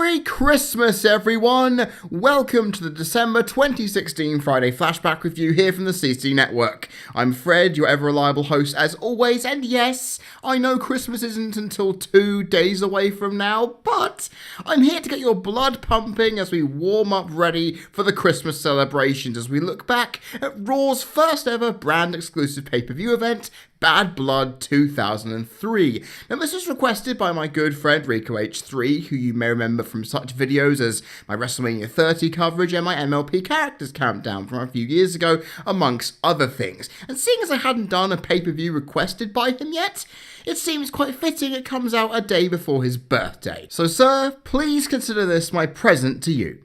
Merry Christmas, everyone! Welcome to the December 2016 Friday Flashback review here from the CC Network. I'm Fred, your ever-reliable host as always, and yes, I know Christmas isn't until 2 days away from now, but I'm here to get your blood pumping as we warm up ready for the Christmas celebrations as we look back at Raw's first ever brand-exclusive pay-per-view event, Bad Blood 2003. Now, this was requested by my good friend Rico H3, who you may remember from such videos as my WrestleMania 30 coverage and my MLP Characters Countdown from a few years ago, amongst other things. And seeing as I hadn't done a pay-per-view requested by him yet, it seems quite fitting it comes out a day before his birthday. So, sir, please consider this my present to you.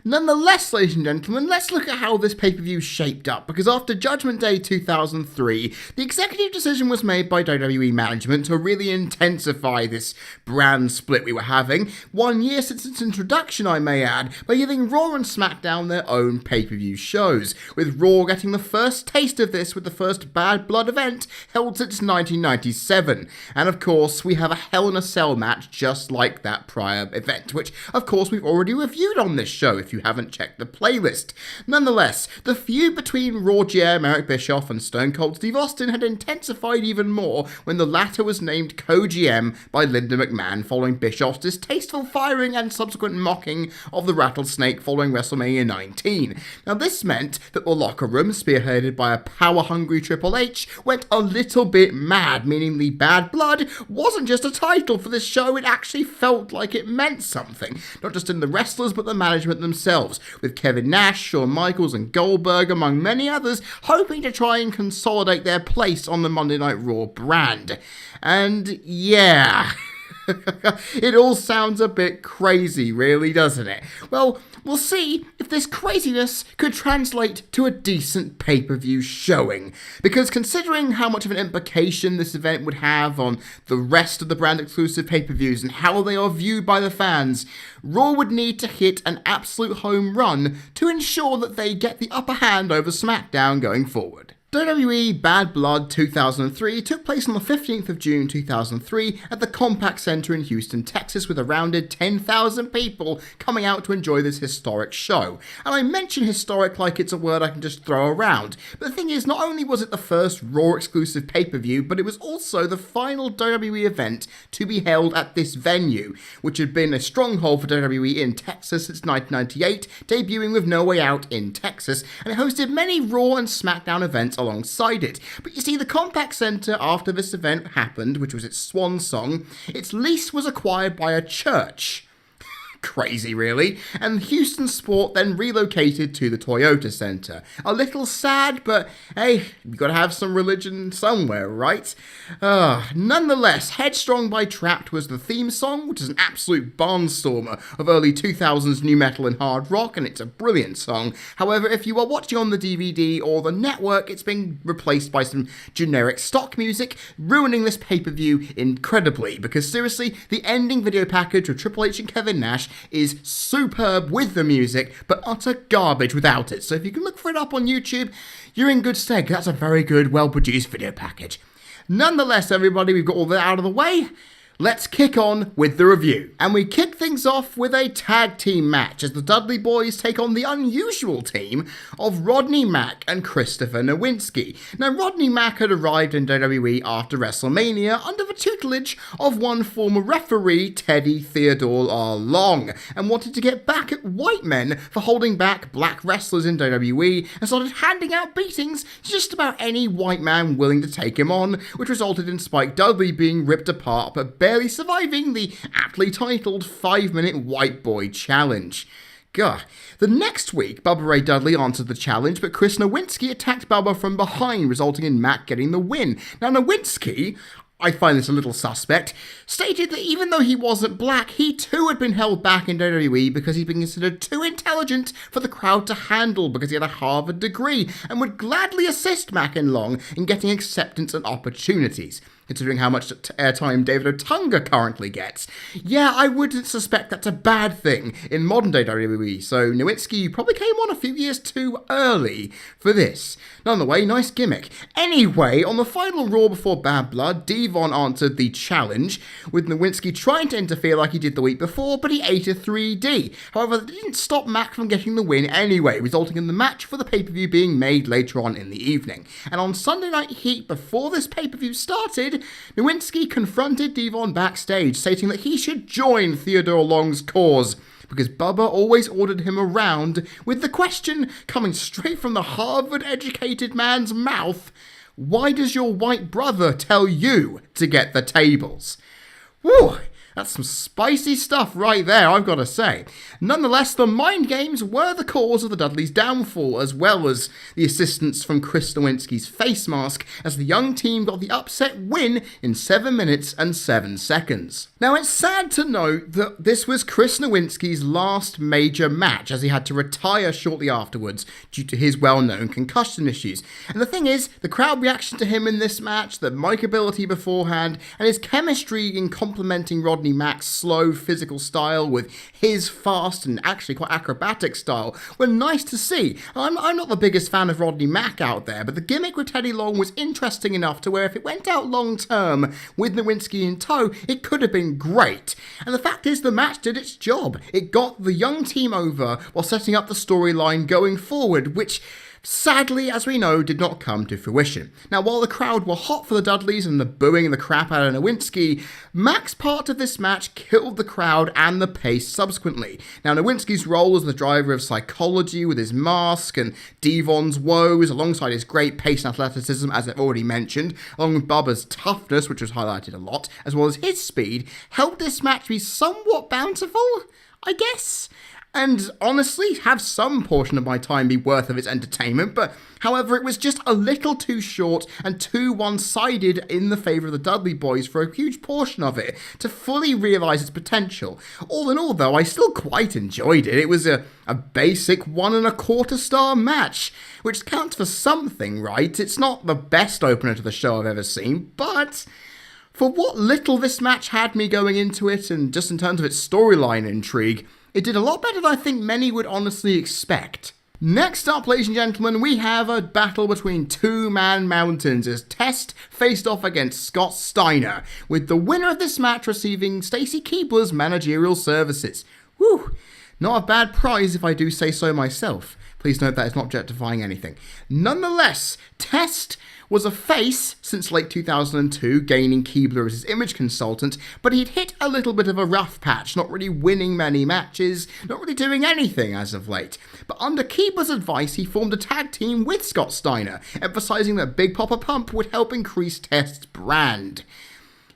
Nonetheless, ladies and gentlemen, let's look at how this pay-per-view shaped up, because after Judgment Day 2003, the executive decision was made by WWE management to really intensify this brand split we were having, 1 year since its introduction, I may add, by giving Raw and SmackDown their own pay-per-view shows, with Raw getting the first taste of this with the first Bad Blood event held since 1997. And of course, we have a Hell in a Cell match just like that prior event, which of course we've already reviewed on this show if you haven't checked the playlist. Nonetheless, the feud between Raw GM Eric Bischoff and Stone Cold Steve Austin had intensified even more when the latter was named co-GM by Linda McMahon following Bischoff's distasteful firing and subsequent mocking of the Rattlesnake following WrestleMania 19. Now, this meant that the locker room, spearheaded by a power-hungry Triple H, went a little bit mad, meaning the Bad Blood wasn't just a title for this show, it actually felt like it meant something, not just in the wrestlers but the management themselves, with Kevin Nash, Shawn Michaels and Goldberg, among many others, hoping to try and consolidate their place on the Monday Night Raw brand. And yeah, it all sounds a bit crazy, really, doesn't it? Well, we'll see if this craziness could translate to a decent pay-per-view showing, because considering how much of an implication this event would have on the rest of the brand-exclusive pay-per-views and how they are viewed by the fans, Raw would need to hit an absolute home run to ensure that they get the upper hand over SmackDown going forward. WWE Bad Blood 2003 took place on the 15th of June 2003 at the Compaq Center in Houston, Texas, with a rounded 10,000 people coming out to enjoy this historic show. And I mention historic like it's a word I can just throw around, but the thing is, not only was it the first Raw exclusive pay-per-view, but it was also the final WWE event to be held at this venue, which had been a stronghold for WWE in Texas since 1998, debuting with No Way Out in Texas, and it hosted many Raw and SmackDown events alongside it. But you see, the Compaq Center, after this event happened, which was its swan song, its lease was acquired by a church. Crazy, really. And Houston Sport then relocated to the Toyota Center. A little sad, but hey, you gotta have some religion somewhere, right? Nonetheless, Headstrong by Trapped was the theme song, which is an absolute barnstormer of early 2000s new metal and hard rock, and it's a brilliant song. However, if you are watching on the DVD or the network, it's been replaced by some generic stock music, ruining this pay-per-view incredibly, because seriously, the ending video package with Triple H and Kevin Nash is superb with the music, but utter garbage without it. So if you can look for it up on YouTube, you're in good stead. That's a very good, well-produced video package. Nonetheless, everybody, we've got all that out of the way. Let's kick on with the review. And we kick things off with a tag team match as the Dudley Boys take on the unusual team of Rodney Mack and Christopher Nowinski. Now, Rodney Mack had arrived in WWE after WrestleMania under the tutelage of one former referee, Teddy Theodore R. Long, and wanted to get back at white men for holding back black wrestlers in WWE and started handing out beatings to just about any white man willing to take him on, which resulted in Spike Dudley being ripped apart but barely surviving the aptly titled 5-minute White Boy Challenge. Gah. The next week, Bubba Ray Dudley answered the challenge, but Chris Nowinski attacked Bubba from behind, resulting in Mack getting the win. Now, Nowinski, I find this a little suspect, stated that even though he wasn't black, he too had been held back in WWE because he'd been considered too intelligent for the crowd to handle because he had a Harvard degree, and would gladly assist Mack and Long in getting acceptance and opportunities. considering how much airtime David Otunga currently gets. Yeah, I wouldn't suspect that's a bad thing in modern day WWE, so Nowinski probably came on a few years too early for this. None the way, nice gimmick. Anyway, on the final Raw before Bad Blood, Devon answered the challenge, with Nowinski trying to interfere like he did the week before, but he ate a 3D. However, that didn't stop Mac from getting the win anyway, resulting in the match for the pay-per-view being made later on in the evening. And on Sunday Night Heat, before this pay-per-view started, Nowinski confronted Devon backstage, stating that he should join Theodore Long's cause, because Bubba always ordered him around, with the question coming straight from the Harvard-educated man's mouth, why does your white brother tell you to get the tables? Whew, that's some spicy stuff right there, I've got to say. Nonetheless, the mind games were the cause of the Dudleys' downfall, as well as the assistance from Chris Nowinski's face mask, as the young team got the upset win in 7 minutes and 7 seconds. Now, it's sad to note that this was Chris Nowinski's last major match, as he had to retire shortly afterwards due to his well-known concussion issues. And the thing is, the crowd reaction to him in this match, the mic ability beforehand, and his chemistry in complementing Rodney Mack's slow physical style with his fast and actually quite acrobatic style were nice to see. I'm not the biggest fan of Rodney Mack out there, but the gimmick with Teddy Long was interesting enough to where if it went out long term with Nowinski in tow, it could have been great. And the fact is, the match did its job. It got the young team over while setting up the storyline going forward, which sadly, as we know, did not come to fruition. Now, while the crowd were hot for the Dudleys and the booing the crap out of Nowinski, Mac's part of this match killed the crowd and the pace subsequently. Now, Nowinski's role as the driver of psychology with his mask and Devon's woes, alongside his great pace and athleticism, as I've already mentioned, along with Bubba's toughness, which was highlighted a lot, as well as his speed, helped this match be somewhat bountiful, I guess. And honestly, have some portion of my time be worth of its entertainment, but however, it was just a little too short and too one-sided in the favour of the Dudley boys for a huge portion of it to fully realise its potential. All in all, though, I still quite enjoyed it. It was a basic 1.25 star match, which counts for something, right? It's not the best opener to the show I've ever seen, but for what little this match had me going into it, and just in terms of its storyline intrigue, it did a lot better than I think many would honestly expect. Next up, ladies and gentlemen, we have a battle between two-man mountains as Test faced off against Scott Steiner, with the winner of this match receiving Stacy Keibler's managerial services. Whew, not a bad prize if I do say so myself. Please note that it's not objectifying anything. Nonetheless, Test was a face since late 2002, gaining Keibler as his image consultant, but he'd hit a little bit of a rough patch, not really winning many matches, not really doing anything as of late. But under Keibler's advice, he formed a tag team with Scott Steiner, emphasizing that Big Papa Pump would help increase Test's brand.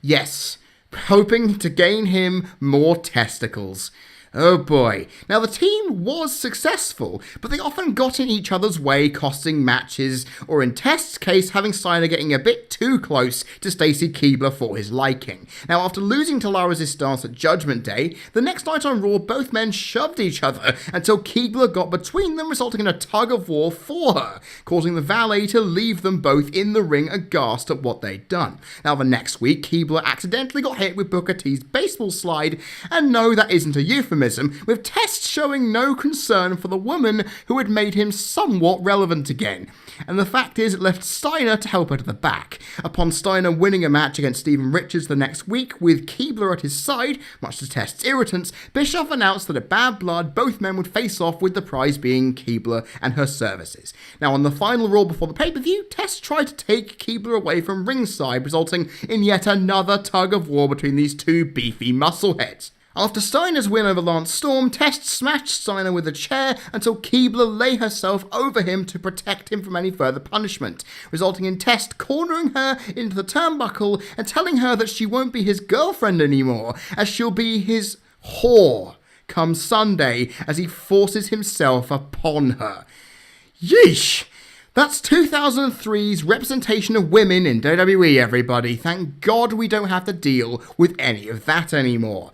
Yes, hoping to gain him more testicles. Oh boy. Now, the team was successful, but they often got in each other's way, costing matches, or in Test's case, having Steiner getting a bit too close to Stacy Keibler for his liking. Now, after losing to La Resistance at Judgment Day, the next night on Raw, both men shoved each other until Keibler got between them, resulting in a tug-of-war for her, causing the valet to leave them both in the ring aghast at what they'd done. Now, the next week, Keibler accidentally got hit with Booker T's baseball slide, and no, that isn't a euphemism, with Test showing no concern for the woman who had made him somewhat relevant again. And the fact is, it left Steiner to help her to the back. Upon Steiner winning a match against Steven Richards the next week, with Keibler at his side, much to Test's irritants, Bischoff announced that at Bad Blood, both men would face off, with the prize being Keibler and her services. Now, on the final Raw before the pay-per-view, Test tried to take Keibler away from ringside, resulting in yet another tug-of-war between these two beefy muscleheads. After Steiner's win over Lance Storm, Test smashed Steiner with a chair until Keibler lay herself over him to protect him from any further punishment, resulting in Test cornering her into the turnbuckle and telling her that she won't be his girlfriend anymore, as she'll be his whore come Sunday as he forces himself upon her. Yeesh! That's 2003's representation of women in WWE, everybody. Thank God we don't have to deal with any of that anymore.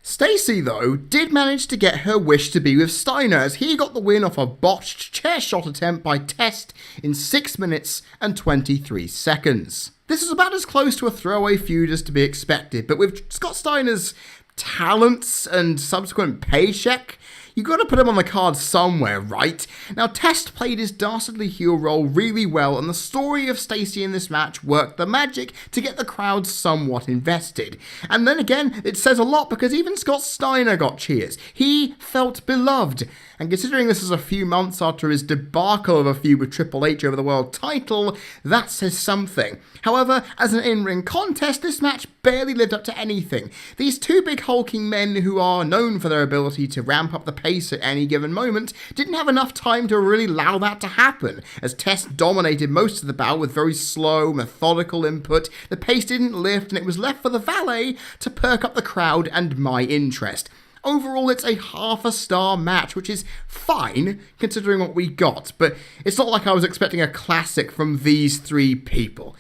Stacy, though, did manage to get her wish to be with Steiner, as he got the win off a botched chair shot attempt by Test in 6 minutes and 23 seconds. This is about as close to a throwaway feud as to be expected, but with Scott Steiner's talents and subsequent paycheck, you got to put him on the card somewhere, right? Now, Test played his dastardly heel role really well, and the story of Stacey in this match worked the magic to get the crowd somewhat invested. And then again, it says a lot because even Scott Steiner got cheers. He felt beloved. And considering this is a few months after his debacle of a feud with Triple H over the world title, that says something. However, as an in-ring contest, this match barely lived up to anything. These two big hulking men who are known for their ability to ramp up the pace at any given moment didn't have enough time to really allow that to happen. As Test dominated most of the bout with very slow, methodical input, the pace didn't lift and it was left for the valet to perk up the crowd and my interest. Overall, it's a half-a-star match, which is fine, considering what we got, but it's not like I was expecting a classic from these three people.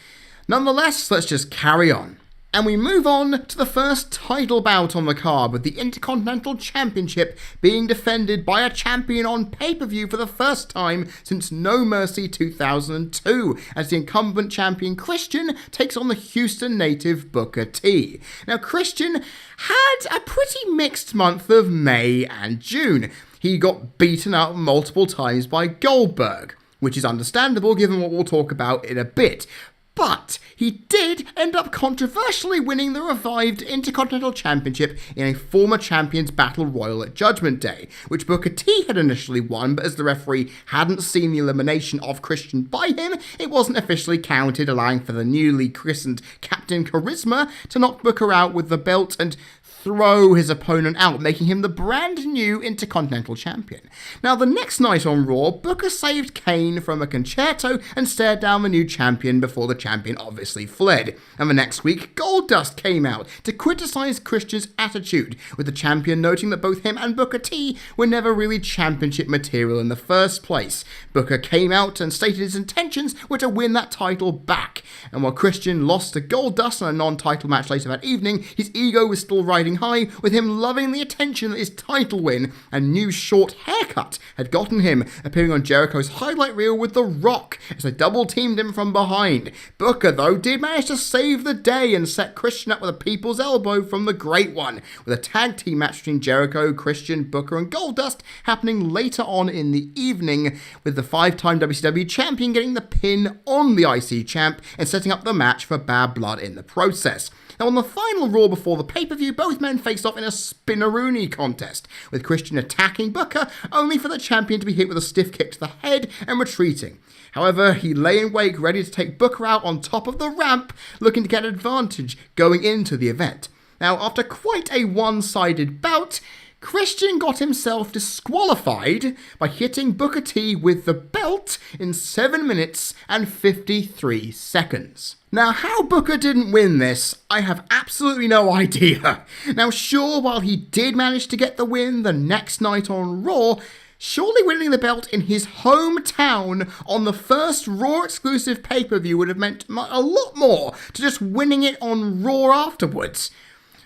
Nonetheless, let's just carry on. And we move on to the first title bout on the card, with the Intercontinental Championship being defended by a champion on pay-per-view for the first time since No Mercy 2002, as the incumbent champion Christian takes on the Houston native Booker T. Now, Christian had a pretty mixed month of May and June. He got beaten up multiple times by Goldberg, which is understandable given what we'll talk about in a bit. But he did end up controversially winning the revived Intercontinental Championship in a former champion's battle royal at Judgment Day, which Booker T had initially won, but as the referee hadn't seen the elimination of Christian by him, it wasn't officially counted, allowing for the newly christened Captain Charisma to knock Booker out with the belt and throw his opponent out, making him the brand new Intercontinental Champion. Now, the next night on Raw, Booker saved Kane from a concerto and stared down the new champion before the champion obviously fled. And the next week, Goldust came out to criticize Christian's attitude, with the champion noting that both him and Booker T were never really championship material in the first place. Booker came out and stated his intentions were to win that title back. And while Christian lost to Goldust in a non-title match later that evening, his ego was still riding high, with him loving the attention that his title win and new short haircut had gotten him, appearing on Jericho's highlight reel with The Rock as they double-teamed him from behind. Booker, though, did manage to save the day and set Christian up with a people's elbow from the Great One, with a tag team match between Jericho, Christian, Booker and Goldust happening later on in the evening, with the five-time WCW champion getting the pin on the IC champ and setting up the match for Bad Blood in the process. Now, on the final Raw before the pay-per-view, both men faced off in a spinneroonie contest, with Christian attacking Booker, only for the champion to be hit with a stiff kick to the head and retreating. However, he lay in wait, ready to take Booker out on top of the ramp, looking to get advantage going into the event. Now, after quite a one-sided bout, Christian got himself disqualified by hitting Booker T with the belt in 7 minutes and 53 seconds. Now, how Booker didn't win this, I have absolutely no idea. Now, sure, while he did manage to get the win the next night on Raw, surely winning the belt in his hometown on the first Raw exclusive pay-per-view would have meant a lot more to just winning it on Raw afterwards.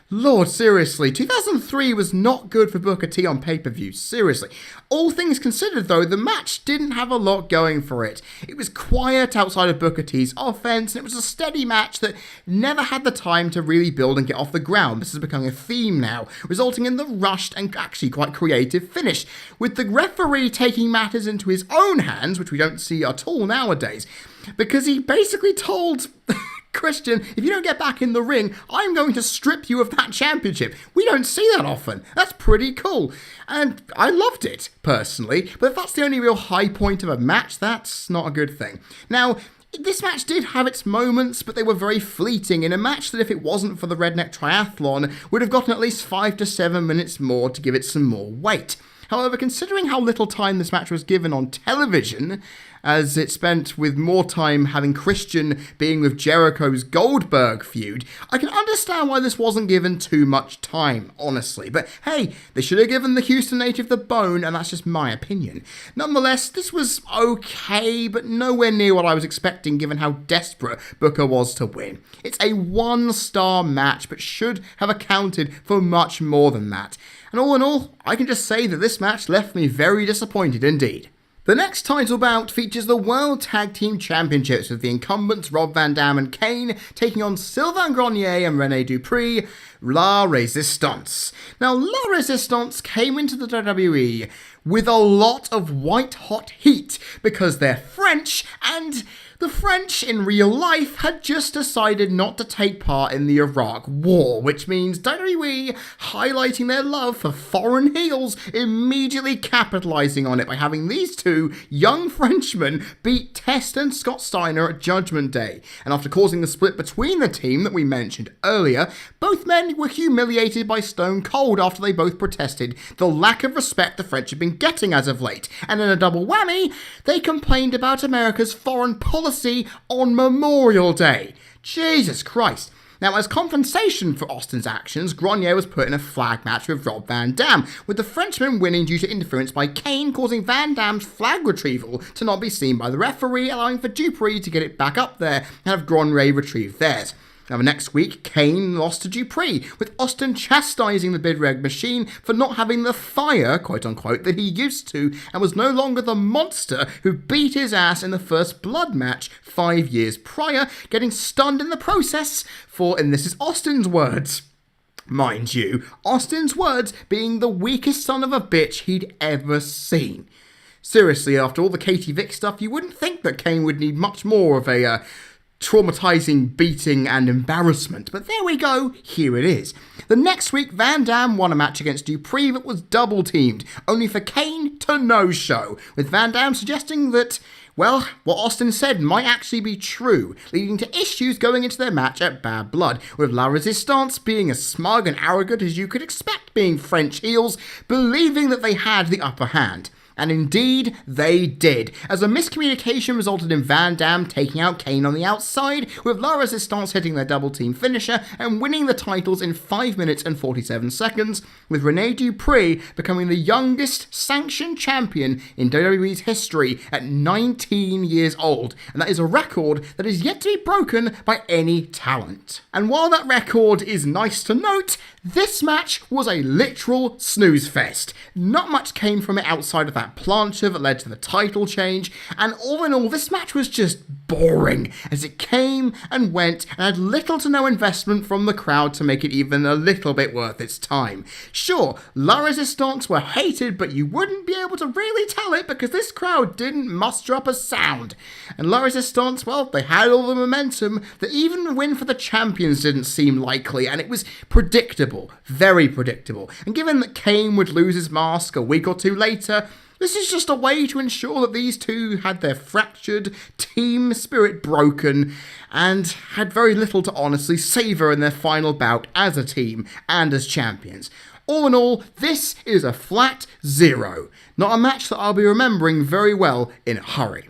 Lord, seriously, 2003 was not good for Booker T on pay-per-view, seriously. All things considered, though, the match didn't have a lot going for it. It was quiet outside of Booker T's offense, and it was a steady match that never had the time to really build and get off the ground. This is becoming a theme now, resulting in the rushed and actually quite creative finish, with the referee taking matters into his own hands, which we don't see at all nowadays, because he basically told Christian, if you don't get back in the ring, I'm going to strip you of that championship. We don't see that often. That's pretty cool. And I loved it, personally. But if that's the only real high point of a match, that's not a good thing. Now, this match did have its moments, but they were very fleeting, in a match that if it wasn't for the Redneck Triathlon, would have gotten at least 5 to 7 minutes more to give it some more weight. However, considering how little time this match was given on television, as it spent with more time having Christian being with Jericho's Goldberg feud, I can understand why this wasn't given too much time, honestly. But hey, they should have given the Houston native the bone, and that's just my opinion. Nonetheless, this was okay, but nowhere near what I was expecting given how desperate Booker was to win. It's a 1-star match, but should have accounted for much more than that. And all in all, I can just say that this match left me very disappointed indeed. The next title bout features the World Tag Team Championships with the incumbents Rob Van Dam and Kane taking on Sylvain Grenier and Rene Dupree, La Resistance. Now, La Resistance came into the WWE with a lot of white-hot heat because they're French, and the French in real life had just decided not to take part in the Iraq War, which means WWE highlighting their love for foreign heels, immediately capitalising on it by having these two young Frenchmen beat Test and Scott Steiner at Judgment Day. And after causing the split between the team that we mentioned earlier, both men were humiliated by Stone Cold after they both protested the lack of respect the French had been getting as of late. And in a double whammy, they complained about America's foreign policy on Memorial Day. Jesus Christ. Now, as compensation for Austin's actions, Grenier was put in a flag match with Rob Van Dam, with the Frenchman winning due to interference by Kane, causing Van Dam's flag retrieval to not be seen by the referee, allowing for Dupree to get it back up there and have Grenier retrieve theirs. Now, next week, Kane lost to Dupree, with Austin chastising the Big Red Machine for not having the fire, quote-unquote, that he used to, and was no longer the monster who beat his ass in the First Blood match 5 years prior, getting stunned in the process for, and this is Austin's words, mind you, Austin's words being the weakest son of a bitch he'd ever seen. Seriously, after all the Katie Vick stuff, you wouldn't think that Kane would need much more of a traumatizing beating and embarrassment, but there we go, here it is. The next week, Van Dam won a match against Dupree that was double teamed, only for Kane to no-show, with Van Dam suggesting that, well, what Austin said might actually be true, leading to issues going into their match at Bad Blood, with La Resistance being as smug and arrogant as you could expect being French heels, believing that they had the upper hand. And indeed, they did, as a miscommunication resulted in Van Dam taking out Kane on the outside, with La Resistance hitting their double-team finisher and winning the titles in 5 minutes and 47 seconds, with Rene Dupree becoming the youngest sanctioned champion in WWE's history at 19 years old, and that is a record that is yet to be broken by any talent. And while that record is nice to note, this match was a literal snooze fest. Not much came from it outside of that plancha that led to the title change, and all in all, this match was just boring, as it came and went and had little to no investment from the crowd to make it even a little bit worth its time. Sure, La Resistance were hated, but you wouldn't be able to really tell it because this crowd didn't muster up a sound. And La Resistance, well, they had all the momentum that even the win for the champions didn't seem likely, and it was predictable, very predictable. And given that Kane would lose his mask a week or two later, this is just a way to ensure that these two had their fractured team spirit broken and had very little to honestly savour in their final bout as a team and as champions. All in all, this is a flat 0. Not a match that I'll be remembering very well in a hurry.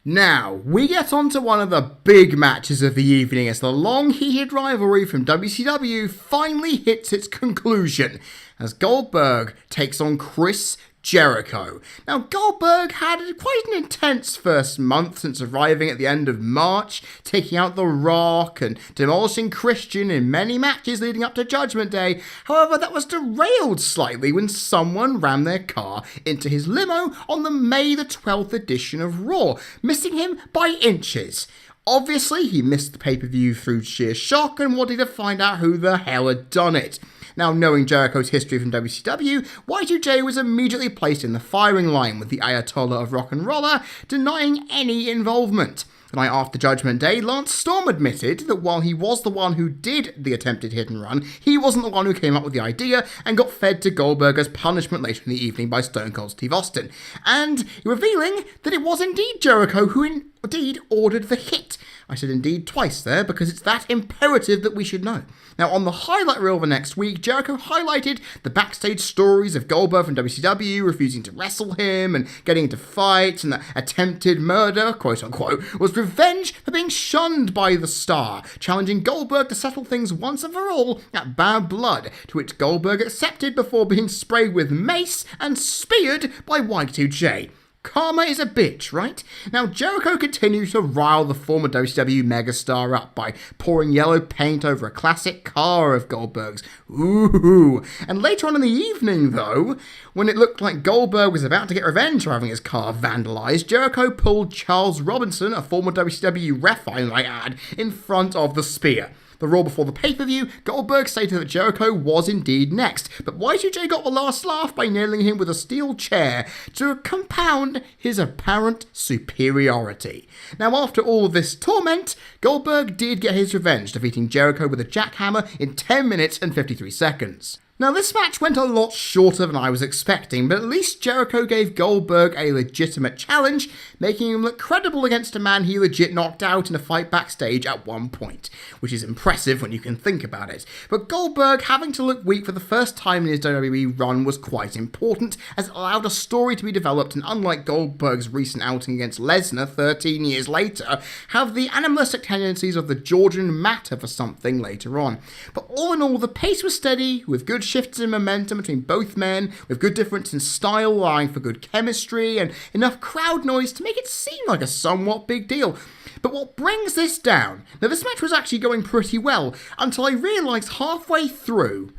Now, we get on to one of the big matches of the evening as the long-heated rivalry from WCW finally hits its conclusion as Goldberg takes on Chris Jericho. Now, Goldberg had quite an intense first month since arriving at the end of March, taking out The Rock and demolishing Christian in many matches leading up to Judgment Day. However, that was derailed slightly when someone rammed their car into his limo on the May the 12th edition of Raw, missing him by inches. Obviously, he missed the pay-per-view through sheer shock and wanted to find out who the hell had done it. Now, knowing Jericho's history from WCW, Y2J was immediately placed in the firing line, with the Ayatollah of Rock and Roller denying any involvement. The night after Judgment Day, Lance Storm admitted that while he was the one who did the attempted hit and run, he wasn't the one who came up with the idea and got fed to Goldberg as punishment later in the evening by Stone Cold Steve Austin, and revealing that it was indeed Jericho who indeed ordered the hit. I said indeed twice there because it's that imperative that we should know. Now, on the highlight reel the next week, Jericho highlighted the backstage stories of Goldberg from WCW refusing to wrestle him and getting into fights, and that attempted murder, quote-unquote, was revenge for being shunned by the star, challenging Goldberg to settle things once and for all at Bad Blood, to which Goldberg accepted before being sprayed with mace and speared by Y2J. Karma is a bitch, right? Now, Jericho continued to rile the former WCW megastar up by pouring yellow paint over a classic car of Goldberg's. Ooh. And later on in the evening, though, when it looked like Goldberg was about to get revenge for having his car vandalized, Jericho pulled Charles Robinson, a former WCW ref, I might add, in front of the spear. The Raw before the pay-per-view, Goldberg stated that Jericho was indeed next, but Y2J got the last laugh by nailing him with a steel chair to compound his apparent superiority. Now, after all of this torment, Goldberg did get his revenge, defeating Jericho with a jackhammer in 10 minutes and 53 seconds. Now, this match went a lot shorter than I was expecting, but at least Jericho gave Goldberg a legitimate challenge, making him look credible against a man he legit knocked out in a fight backstage at one point, which is impressive when you can think about it. But Goldberg having to look weak for the first time in his WWE run was quite important, as it allowed a story to be developed, and unlike Goldberg's recent outing against Lesnar 13 years later, have the animalistic tendencies of the Georgian matter for something later on. But all in all, the pace was steady, with good shifts in momentum between both men, with good difference in style, allowing for good chemistry, and enough crowd noise to make it seem like a somewhat big deal. But what brings this down? Now, this match was actually going pretty well, until I realised halfway through,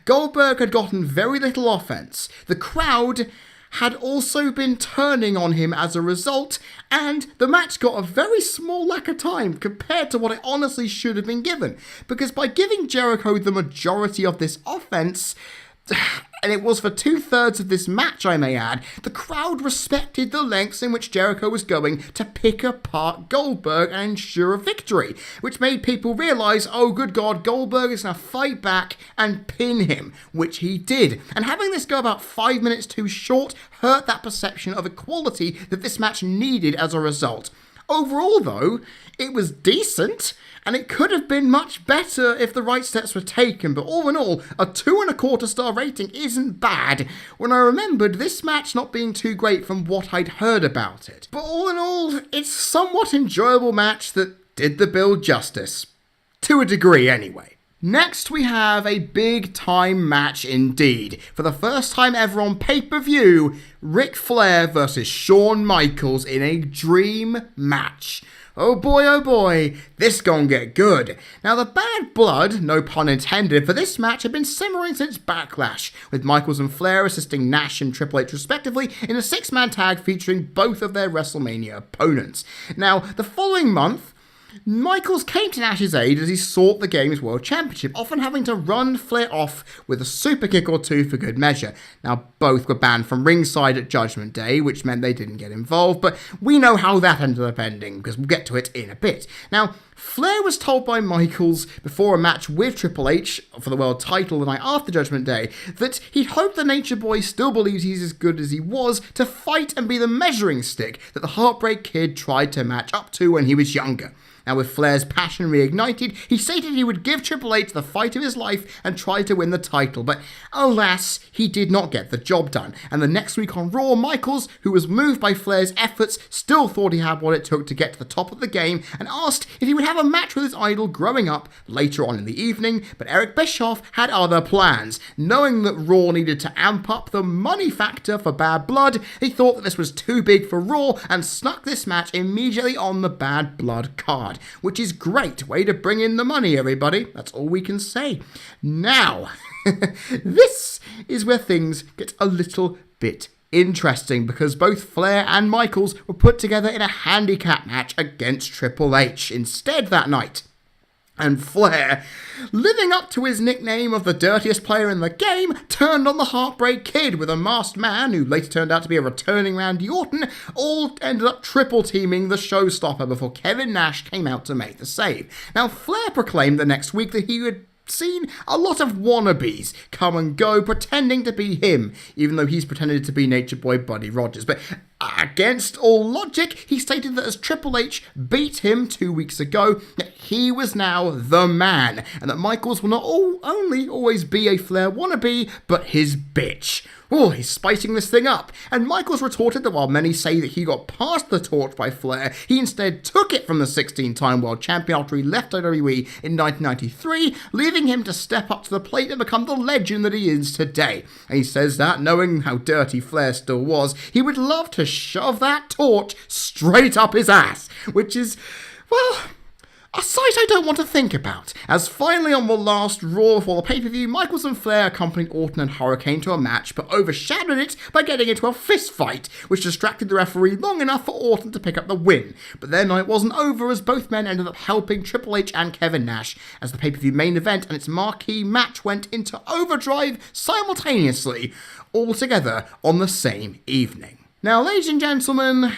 Goldberg had gotten very little offense. The crowd had also been turning on him as a result, and the match got a very small lack of time compared to what it honestly should have been given. Because by giving Jericho the majority of this offense, and it was for 2/3 of this match, I may add, the crowd respected the lengths in which Jericho was going to pick apart Goldberg and ensure a victory, which made people realise, oh good god, Goldberg is going to fight back and pin him, which he did. And having this go about 5 minutes too short hurt that perception of equality that this match needed as a result. Overall, though, it was decent, and it could have been much better if the right steps were taken, but all in all, a 2.25 star rating isn't bad when I remembered this match not being too great from what I'd heard about it. But all in all, it's a somewhat enjoyable match that did the bill justice. To a degree, anyway. Next, we have a big-time match indeed. For the first time ever on pay-per-view, Ric Flair versus Shawn Michaels in a dream match. Oh boy, this gon' get good. Now, the bad blood, no pun intended, for this match had been simmering since Backlash, with Michaels and Flair assisting Nash and Triple H respectively in a 6-man tag featuring both of their WrestleMania opponents. Now, the following month, Michaels came to Nash's aid as he sought the Games World Championship, often having to run Flair off with a super kick or two for good measure. Now, both were banned from ringside at Judgment Day, which meant they didn't get involved, but we know how that ended up ending, because we'll get to it in a bit. Now, Flair was told by Michaels before a match with Triple H for the world title the night after Judgment Day that he'd hoped the Nature Boy still believes he's as good as he was to fight and be the measuring stick that the Heartbreak Kid tried to match up to when he was younger. Now, with Flair's passion reignited, he stated he would give Triple H the fight of his life and try to win the title, but alas, he did not get the job done. And the next week on Raw, Michaels, who was moved by Flair's efforts, still thought he had what it took to get to the top of the game and asked if he would have a match with his idol growing up later on in the evening, but Eric Bischoff had other plans. Knowing that Raw needed to amp up the money factor for Bad Blood, he thought that this was too big for Raw and snuck this match immediately on the Bad Blood card. Which is great. Way to bring in the money, everybody. That's all we can say. Now, this is where things get a little bit interesting, because both Flair and Michaels were put together in a handicap match against Triple H instead that night. And Flair, living up to his nickname of the dirtiest player in the game, turned on the Heartbreak Kid with a masked man who later turned out to be a returning Randy Orton, all ended up triple teaming the showstopper before Kevin Nash came out to make the save. Now, Flair proclaimed the next week that he had seen a lot of wannabes come and go pretending to be him, even though he's pretended to be Nature Boy Buddy Rogers. But against all logic, he stated that as Triple H beat him 2 weeks ago, that he was now the man, and that Michaels will not only always be a Flair wannabe, but his bitch. Oh, he's spicing this thing up. And Michaels retorted that while many say that he got passed the torch by Flair, he instead took it from the 16-time world champion after he left WWE in 1993, leaving him to step up to the plate and become the legend that he is today. And he says that, knowing how dirty Flair still was, he would love to shove that torch straight up his ass, which is, well, a sight I don't want to think about, as finally on the last Raw before the pay-per-view, Michaels and Flair accompanied Orton and Hurricane to a match, but overshadowed it by getting into a fist fight, which distracted the referee long enough for Orton to pick up the win. But their night wasn't over, as both men ended up helping Triple H and Kevin Nash, as the pay-per-view main event and its marquee match went into overdrive simultaneously, all together on the same evening. Now, ladies and gentlemen,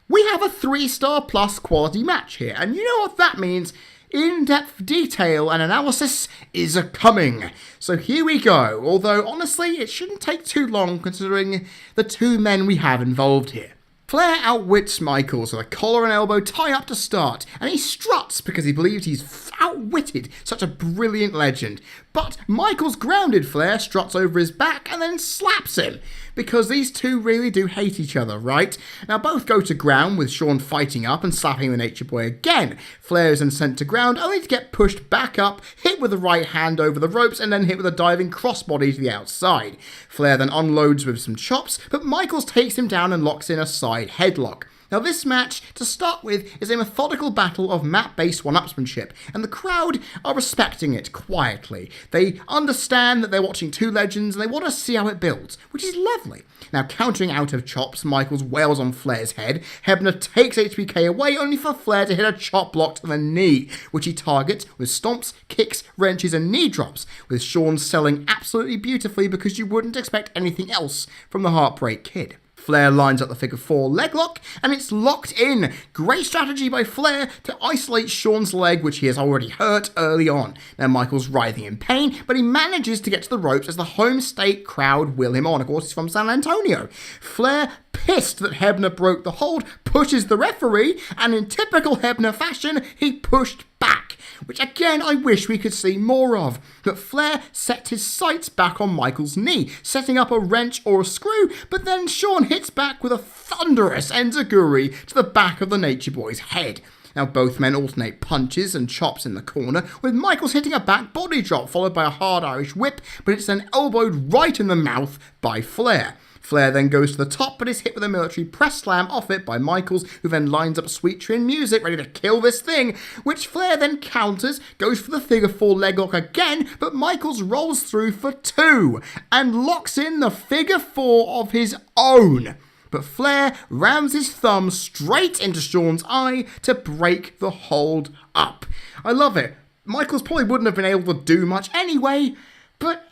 we have a 3-star plus quality match here, and you know what that means. In-depth detail and analysis is a-coming. So here we go, although honestly it shouldn't take too long considering the two men we have involved here. Flair outwits Michaels with a collar and elbow tie-up to start, and he struts because he believes he's outwitted such a brilliant legend. But Michaels grounded Flair, struts over his back, and then slaps him, because these two really do hate each other, right? Now both go to ground, with Shawn fighting up and slapping the Nature Boy again. Flair is then sent to ground, only to get pushed back up, hit with the right hand over the ropes, and then hit with a diving crossbody to the outside. Flair then unloads with some chops, but Michaels takes him down and locks in a side headlock. Now this match, to start with, is a methodical battle of mat-based one-upsmanship, and the crowd are respecting it quietly. They understand that they're watching two legends, and they want to see how it builds, which is lovely. Now countering out of chops, Michaels wails on Flair's head. Hebner takes HBK away, only for Flair to hit a chop block to the knee, which he targets with stomps, kicks, wrenches, and knee drops, with Shawn selling absolutely beautifully because you wouldn't expect anything else from the Heartbreak Kid. Flair lines up the figure 4 leg lock, and it's locked in. Great strategy by Flair to isolate Shawn's leg, which he has already hurt early on. Now Michaels writhing in pain, but he manages to get to the ropes as the home state crowd will him on. Of course, he's from San Antonio. Flair, pissed that Hebner broke the hold, pushes the referee, and in typical Hebner fashion, he pushed back, which again I wish we could see more of. But Flair set his sights back on Michaels' knee, setting up a wrench or a screw, but then Shawn hits back with a thunderous enziguri to the back of the Nature Boy's head. Now both men alternate punches and chops in the corner, with Michaels hitting a back body drop followed by a hard Irish whip, but it's then elbowed right in the mouth by Flair. Flair then goes to the top, but is hit with a military press slam off it by Michaels, who then lines up Sweet Chin Music, ready to kill this thing, which Flair then counters, goes for the figure 4 leg lock again, but Michaels rolls through for 2, and locks in the figure 4 of his own. But Flair rams his thumb straight into Shawn's eye to break the hold up. I love it. Michaels probably wouldn't have been able to do much anyway, but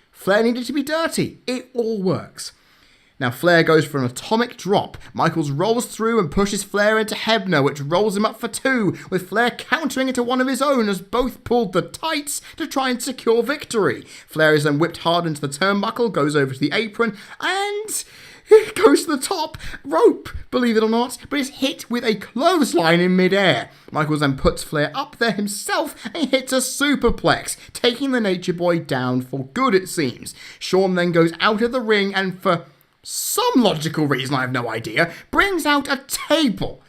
Flair needed to be dirty. It all works. Now Flair goes for an atomic drop. Michaels rolls through and pushes Flair into Hebner, which rolls him up for 2, with Flair countering into one of his own as both pulled the tights to try and secure victory. Flair is then whipped hard into the turnbuckle, goes over to the apron, and goes to the top rope, believe it or not, but is hit with a clothesline in midair. Michaels then puts Flair up there himself and hits a superplex, taking the Nature Boy down for good, it seems. Shawn then goes out of the ring and, for some logical reason I have no idea, brings out a table.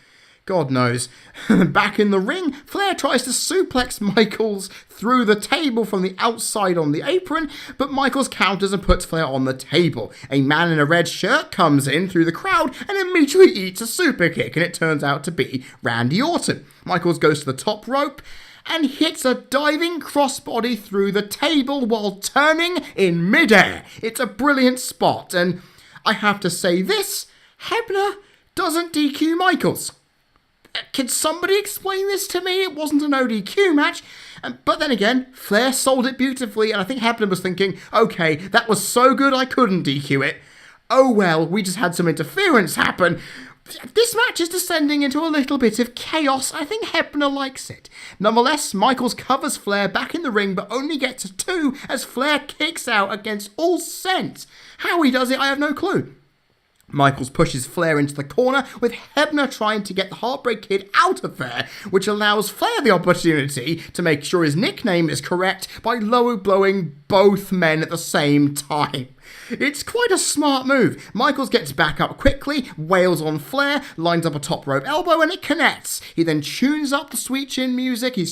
God knows. Back in the ring, Flair tries to suplex Michaels through the table from the outside on the apron, but Michaels counters and puts Flair on the table. A man in a red shirt comes in through the crowd and immediately eats a super kick, and it turns out to be Randy Orton. Michaels goes to the top rope and hits a diving crossbody through the table while turning in midair. It's a brilliant spot, and I have to say this, Hebner doesn't DQ Michaels. Can somebody explain this to me? It wasn't an ODQ match. But then again, Flair sold it beautifully, and I think Hebner was thinking, okay, that was so good I couldn't DQ it. Oh well, we just had some interference happen. This match is descending into a little bit of chaos. I think Hebner likes it. Nonetheless, Michaels covers Flair back in the ring, but only gets a 2 as Flair kicks out against all sense. How he does it, I have no clue. Michaels pushes Flair into the corner, with Hebner trying to get the Heartbreak Kid out of there, which allows Flair the opportunity to make sure his nickname is correct by low blowing both men at the same time. It's quite a smart move. Michaels gets back up quickly, wails on Flair, lines up a top rope elbow, and it connects. He then tunes up the Sweet Chin Music, he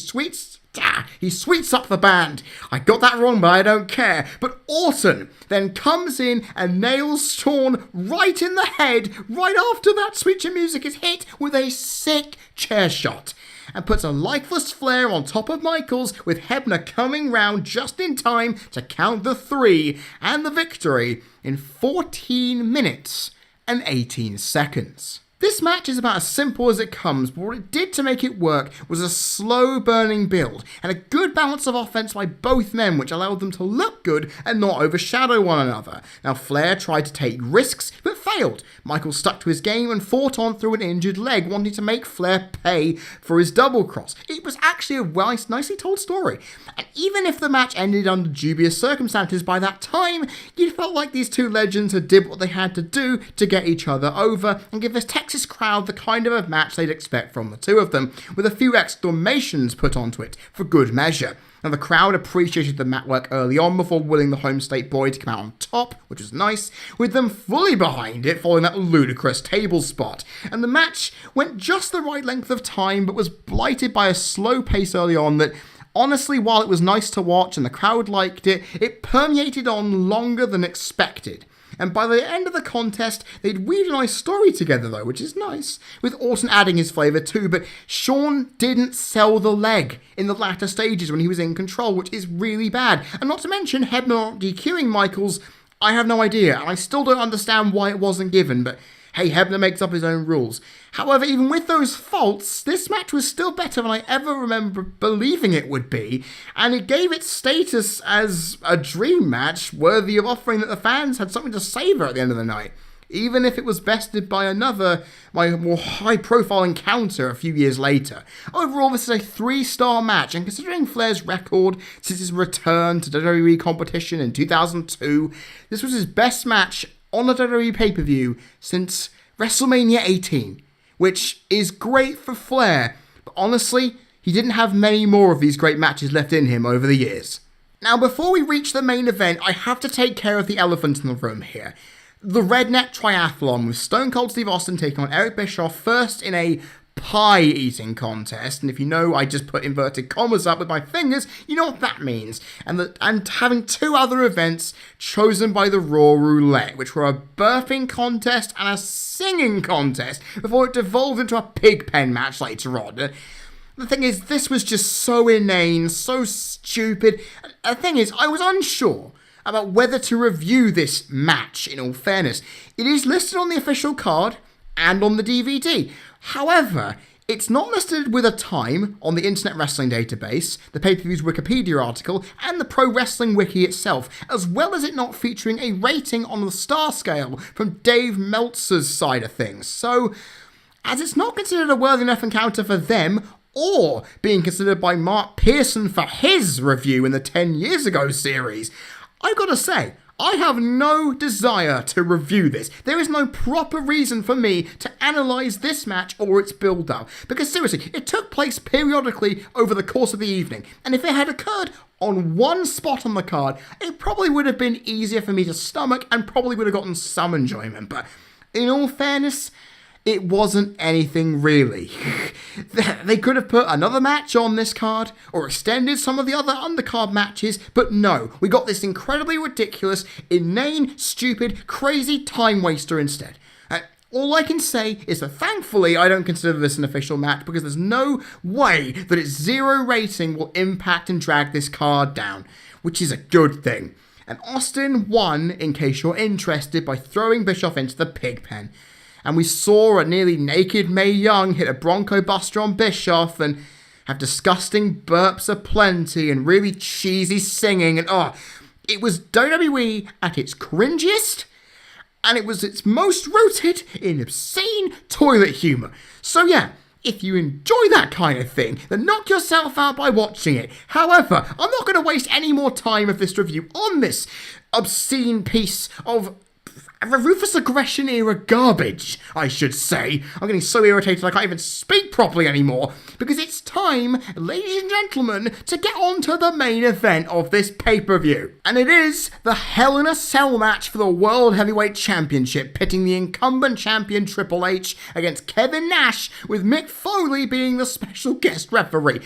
He sweets up the band. I got that wrong, but I don't care. But Orton then comes in and nails Shawn right in the head right after that switcher music is hit with a sick chair shot, and puts a lifeless Flair on top of Michaels, with Hebner coming round just in time to count the 3 and the victory in 14 minutes and 18 seconds. This match is about as simple as it comes, but what it did to make it work was a slow burning build and a good balance of offense by both men, which allowed them to look good and not overshadow one another. Now, Flair tried to take risks but failed. Michael stuck to his game and fought on through an injured leg, wanting to make Flair pay for his double cross. It was actually a nicely told story, and even if the match ended under dubious circumstances by that time, you felt like these two legends had did what they had to do to get each other over and give this Texas crowd the kind of a match they'd expect from the two of them, with a few exclamations put onto it for good measure. Now, the crowd appreciated the mat work early on before willing the home state boy to come out on top, which was nice, with them fully behind it following that ludicrous table spot. And the match went just the right length of time, but was blighted by a slow pace early on that, honestly, while it was nice to watch and the crowd liked it, it permeated on longer than expected. And by the end of the contest, they'd weaved a nice story together though, which is nice, with Orton adding his flavour too, but Shawn didn't sell the leg in the latter stages when he was in control, which is really bad. And not to mention Hebner not DQing Michaels, I have no idea, and I still don't understand why it wasn't given, but hey, Hebner makes up his own rules. However, even with those faults, this match was still better than I ever remember believing it would be, and it gave it status as a dream match worthy of offering that the fans had something to savour at the end of the night, even if it was bested by my more high-profile encounter a few years later. Overall, this is a 3-star match, and considering Flair's record since his return to WWE competition in 2002, this was his best match on a WWE pay-per-view since WrestleMania 18, which is great for Flair, but honestly, he didn't have many more of these great matches left in him over the years. Now, before we reach the main event, I have to take care of the elephant in the room here. The Redneck Triathlon, with Stone Cold Steve Austin taking on Eric Bischoff first in a pie-eating contest, and if you know, I just put inverted commas up with my fingers, you know what that means, and having 2 other events chosen by the Raw Roulette, which were a burping contest and a singing contest, before it devolved into a pig pen match later on. The thing is, this was just so inane, so stupid. The thing is, I was unsure about whether to review this match, in all fairness. It is listed on the official card and on the DVD. However, it's not listed with a time on the Internet Wrestling Database, the pay-per-view's Wikipedia article, and the Pro Wrestling Wiki itself, as well as it not featuring a rating on the star scale from Dave Meltzer's side of things. So, as it's not considered a worthy enough encounter for them, or being considered by Mark Pearson for his review in the 10 Years Ago series, I've got to say, I have no desire to review this. There is no proper reason for me to analyse this match or its build-up. Because seriously, it took place periodically over the course of the evening. And if it had occurred on one spot on the card, it probably would have been easier for me to stomach and probably would have gotten some enjoyment. But in all fairness, it wasn't anything really. They could have put another match on this card or extended some of the other undercard matches, but no, we got this incredibly ridiculous, inane, stupid, crazy time waster instead. All I can say is that thankfully I don't consider this an official match because there's no way that its 0 rating will impact and drag this card down, which is a good thing. And Austin won, in case you're interested, by throwing Bischoff into the pig pen. And we saw a nearly naked Mae Young hit a Bronco Buster on Bischoff and have disgusting burps aplenty and really cheesy singing. And it was WWE at its cringiest, and it was its most rooted in obscene toilet humour. So yeah, if you enjoy that kind of thing, then knock yourself out by watching it. However, I'm not going to waste any more time of this review on this obscene piece of Ruthless Aggression era garbage, I should say. I'm getting so irritated I can't even speak properly anymore, because it's time, ladies and gentlemen, to get on to the main event of this pay-per-view. And it is the Hell in a Cell match for the World Heavyweight Championship, pitting the incumbent champion Triple H against Kevin Nash, with Mick Foley being the special guest referee.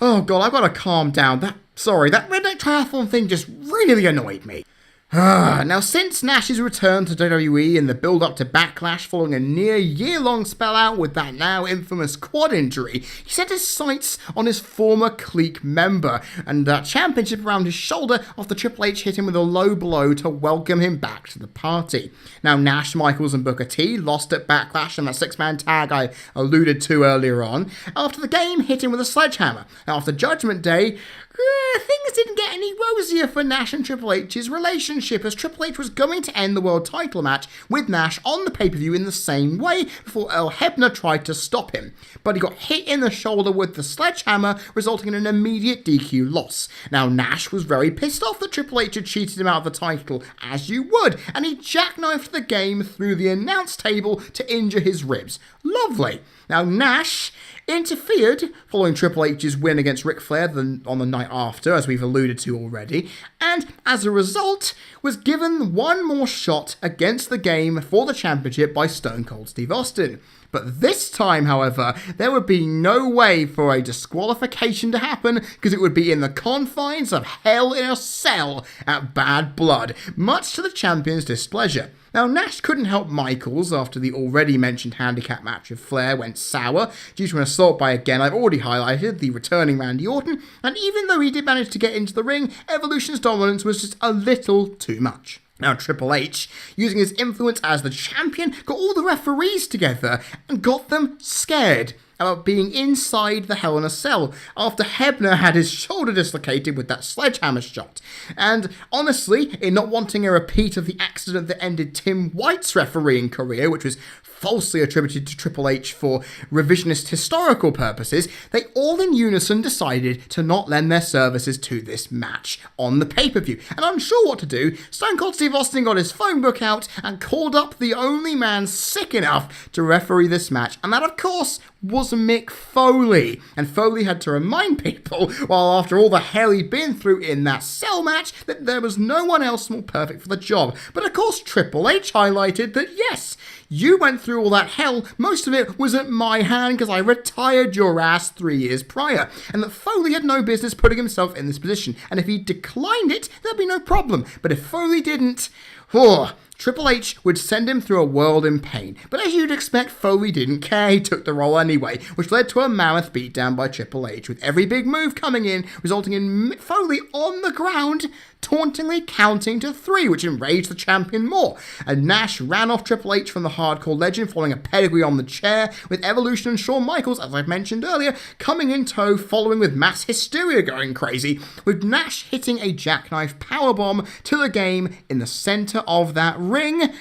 Oh god, I've got to calm down. That redneck triathlon thing just really annoyed me. Now, since Nash's return to WWE in the build-up to Backlash following a near year-long spell out with that now infamous quad injury, he set his sights on his former clique member and that championship around his shoulder after Triple H hit him with a low blow to welcome him back to the party. Now, Nash, Michaels and Booker T lost at Backlash in that six-man tag I alluded to earlier on after the game hit him with a sledgehammer. After Judgment Day, things didn't get any rosier for Nash and Triple H's relationship, as Triple H was going to end the world title match with Nash on the pay-per-view in the same way before Earl Hebner tried to stop him. But he got hit in the shoulder with the sledgehammer, resulting in an immediate DQ loss. Now, Nash was very pissed off that Triple H had cheated him out of the title, as you would, and he jackknifed the game through the announce table to injure his ribs. Lovely. Now, Nash interfered following Triple H's win against Ric Flair on the night after, as we've alluded to already, and as a result was given one more shot against the game for the championship by Stone Cold Steve Austin. But this time, however, there would be no way for a disqualification to happen because it would be in the confines of Hell in a Cell at Bad Blood, much to the champion's displeasure. Now, Nash couldn't help Michaels after the already mentioned handicap match with Flair went sour due to an assault by, again, I've already highlighted, the returning Randy Orton, and even though he did manage to get into the ring, Evolution's dominance was just a little too much. Now, Triple H, using his influence as the champion, got all the referees together and got them scared about being inside the Hell in a Cell after Hebner had his shoulder dislocated with that sledgehammer shot. And honestly, in not wanting a repeat of the accident that ended Tim White's refereeing career, which was falsely attributed to Triple H for revisionist historical purposes, they all in unison decided to not lend their services to this match on the pay-per-view. And unsure what to do, Stone Cold Steve Austin got his phone book out and called up the only man sick enough to referee this match, and that, of course, was Mick Foley. And Foley had to remind people, while after all the hell he'd been through in that cell match, that there was no one else more perfect for the job. But of course, Triple H highlighted that, yes, you went through all that hell, most of it was at my hand because I retired your ass 3 years prior, and that Foley had no business putting himself in this position, and if he declined it, there'd be no problem. But if Foley didn't, Triple H would send him through a world in pain. But as you'd expect, Foley didn't care. He took the role anyway, which led to a mammoth beatdown by Triple H, with every big move coming in, resulting in Foley on the ground, tauntingly counting to 3, which enraged the champion more. And Nash ran off Triple H from the Hardcore Legend, following a pedigree on the chair, with Evolution and Shawn Michaels, as I've mentioned earlier, coming in tow, following with mass hysteria going crazy, with Nash hitting a jackknife powerbomb to the game in the center of that ring,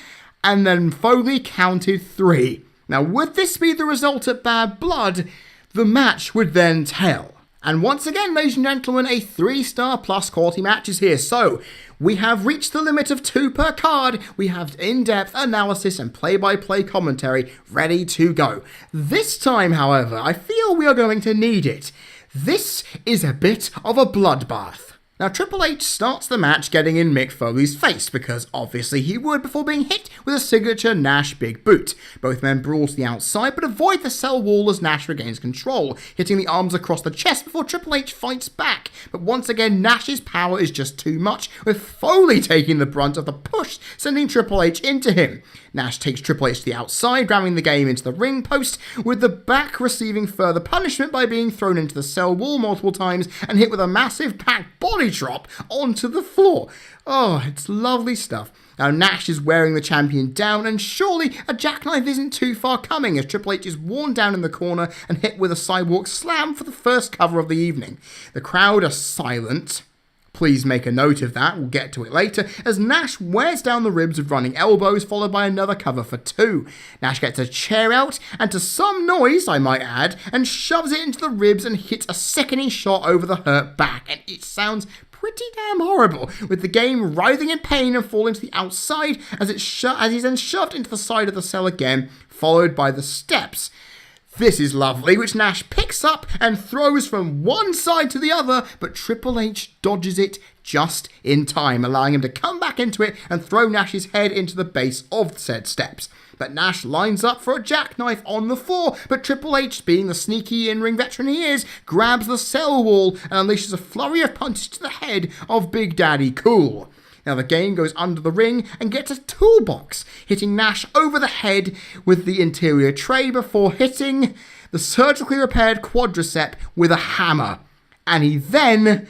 and then Foley counted 3. Now, would this be the result at Bad Blood? The match would then tell. And once again, ladies and gentlemen, a 3-star plus quality match is here. So, we have reached the limit of 2 per card. We have in-depth analysis and play-by-play commentary ready to go. This time, however, I feel we are going to need it. This is a bit of a bloodbath. Now, Triple H starts the match getting in Mick Foley's face, because obviously he would before being hit with a signature Nash big boot. Both men brawl to the outside, but avoid the cell wall as Nash regains control, hitting the arms across the chest before Triple H fights back. But once again, Nash's power is just too much, with Foley taking the brunt of the push, sending Triple H into him. Nash takes Triple H to the outside, ramming the game into the ring post, with the back receiving further punishment by being thrown into the cell wall multiple times and hit with a massive back body drop onto the floor. Oh, it's lovely stuff. Now, Nash is wearing the champion down, and surely a jackknife isn't too far coming as Triple H is worn down in the corner and hit with a sidewalk slam for the first cover of the evening. The crowd are silent. Please make a note of that, we'll get to it later, as Nash wears down the ribs with running elbows, followed by another cover for 2. Nash gets a chair out, and to some noise, I might add, and shoves it into the ribs and hits a sickening shot over the hurt back, and it sounds pretty damn horrible, with the game writhing in pain and falling to the outside as he's then shoved into the side of the cell again, followed by the steps. This is lovely, which Nash picks up and throws from one side to the other, but Triple H dodges it just in time, allowing him to come back into it and throw Nash's head into the base of said steps. But Nash lines up for a jackknife on the floor, but Triple H, being the sneaky in-ring veteran he is, grabs the cell wall and unleashes a flurry of punches to the head of Big Daddy Cool. Now the game goes under the ring and gets a toolbox, hitting Nash over the head with the interior tray before hitting the surgically repaired quadricep with a hammer. And he then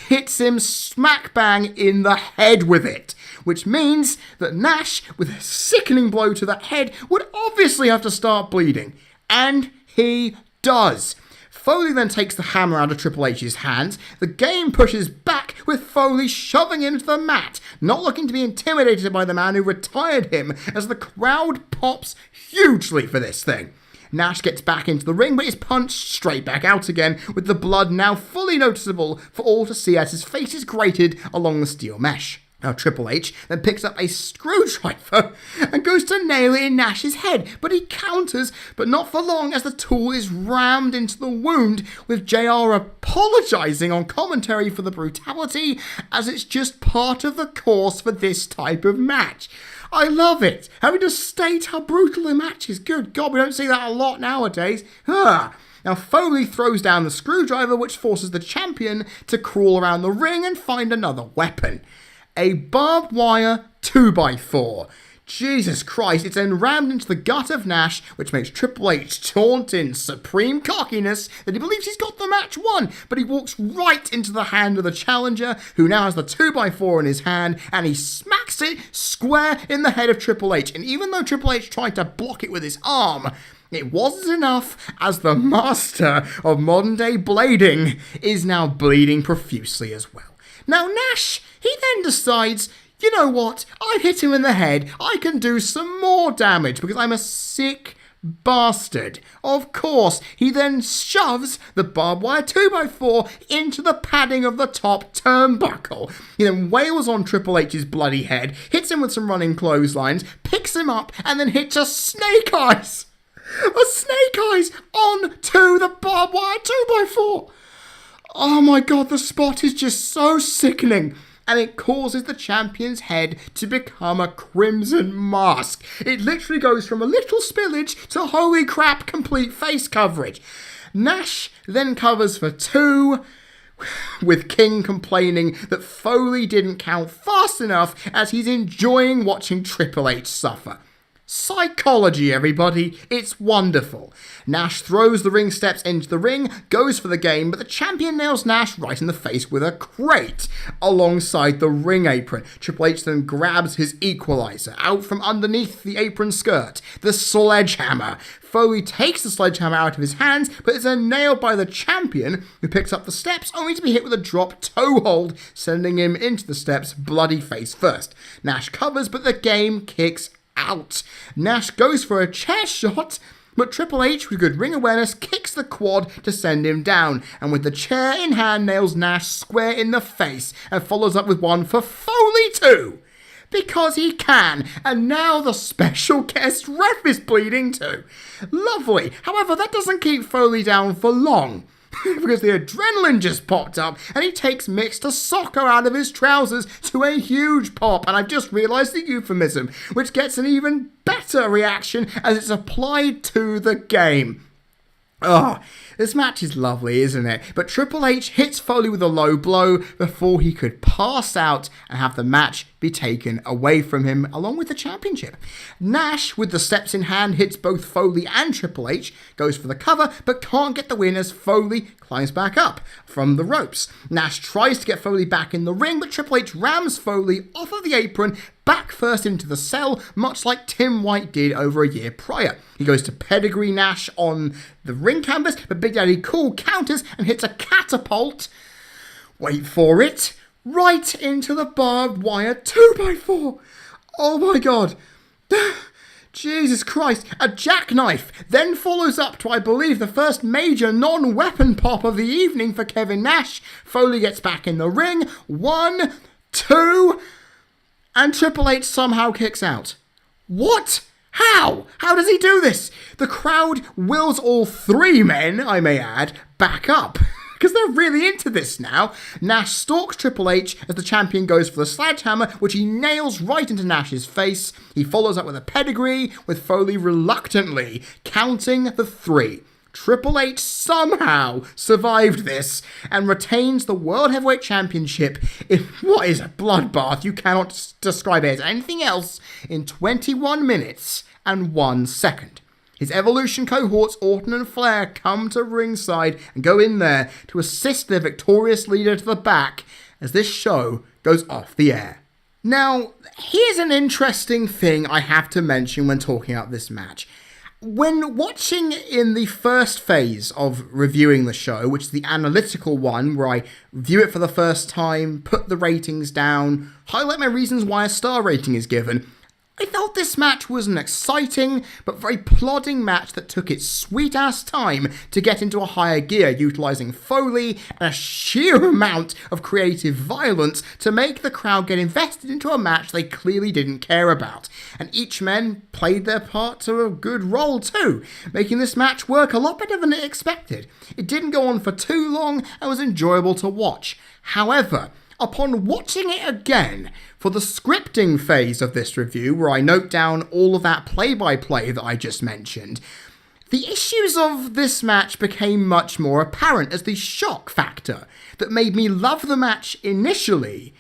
hits him smack bang in the head with it, which means that Nash, with a sickening blow to the head, would obviously have to start bleeding. And he does. Foley then takes the hammer out of Triple H's hands. The game pushes back with Foley shoving him to the mat, not looking to be intimidated by the man who retired him, as the crowd pops hugely for this thing. Nash gets back into the ring, but is punched straight back out again, with the blood now fully noticeable for all to see as his face is grated along the steel mesh. Now Triple H then picks up a screwdriver and goes to nail it in Nash's head, but he counters, but not for long, as the tool is rammed into the wound, with JR apologising on commentary for the brutality, as it's just part of the course for this type of match. I love it. Having to state how brutal the match is. Good God, we don't see that a lot nowadays. Now Foley throws down the screwdriver, which forces the champion to crawl around the ring and find another weapon. A barbed wire 2x4. Jesus Christ, it's then rammed into the gut of Nash, which makes Triple H taunt in supreme cockiness that he believes he's got the match won, but he walks right into the hand of the challenger, who now has the 2x4 in his hand, and he smacks it square in the head of Triple H. And even though Triple H tried to block it with his arm, it wasn't enough, as the master of modern day blading is now bleeding profusely as well. Now Nash, he then decides, you know what, I hit him in the head, I can do some more damage because I'm a sick bastard. Of course, he then shoves the barbed wire 2x4 into the padding of the top turnbuckle. He then wails on Triple H's bloody head, hits him with some running clotheslines, picks him up, and then hits a snake eyes. A snake eyes onto the barbed wire 2x4. Oh my God, the spot is just so sickening. And it causes the champion's head to become a crimson mask. It literally goes from a little spillage to holy crap complete face coverage. Nash then covers for 2, with King complaining that Foley didn't count fast enough as he's enjoying watching Triple H suffer. Psychology, everybody. It's wonderful. Nash throws the ring steps into the ring, goes for the game, but the champion nails Nash right in the face with a crate alongside the ring apron. Triple H then grabs his equalizer out from underneath the apron skirt, the sledgehammer. Foley takes the sledgehammer out of his hands, but is then nailed by the champion, who picks up the steps, only to be hit with a drop toe hold, sending him into the steps bloody face first. Nash covers, but the game kicks out. Nash goes for a chair shot, but Triple H, with good ring awareness, kicks the quad to send him down, and with the chair in hand nails Nash square in the face and follows up with one for Foley too, because he can, and now the special guest ref is bleeding too. Lovely. However, that doesn't keep Foley down for long, because the adrenaline just popped up and he takes Mixed Soccer out of his trousers to a huge pop, and I've just realised the euphemism, which gets an even better reaction as it's applied to the game. This match is lovely, isn't it? But Triple H hits Foley with a low blow before he could pass out and have the match be taken away from him, along with the championship. Nash, with the steps in hand, hits both Foley and Triple H, goes for the cover, but can't get the win as Foley climbs back up from the ropes. Nash tries to get Foley back in the ring, but Triple H rams Foley off of the apron, back first into the cell, much like Tim White did over a year prior. He goes to pedigree Nash on the ring canvas, but Big Daddy Cool counters and hits a catapult, wait for it, right into the barbed wire 2x4. Oh my God. Jesus Christ. A jackknife then follows up to, I believe, the first major non-weapon pop of the evening for Kevin Nash. Foley gets back in the ring. 1, 2... and Triple H somehow kicks out. What? How? How does he do this? The crowd wills all three men, I may add, back up. Because they're really into this now. Nash stalks Triple H as the champion goes for the sledgehammer, which he nails right into Nash's face. He follows up with a pedigree, with Foley reluctantly counting the three. Triple H somehow survived this and retains the World Heavyweight Championship in what is a bloodbath. You cannot describe it as anything else in 21 minutes and 1 second. His Evolution cohorts, Orton and Flair, come to ringside and go in there to assist their victorious leader to the back as this show goes off the air. Now, here's an interesting thing I have to mention when talking about this match. When watching in the first phase of reviewing the show, which is the analytical one, where I view it for the first time, put the ratings down, highlight my reasons why a star rating is given, I felt this match was an exciting but very plodding match that took its sweet-ass time to get into a higher gear, utilising Foley and a sheer amount of creative violence to make the crowd get invested into a match they clearly didn't care about. And each man played their part to a good role too, making this match work a lot better than it expected. It didn't go on for too long and was enjoyable to watch. However, upon watching it again, for the scripting phase of this review, where I note down all of that play-by-play that I just mentioned, the issues of this match became much more apparent as the shock factor that made me love the match initially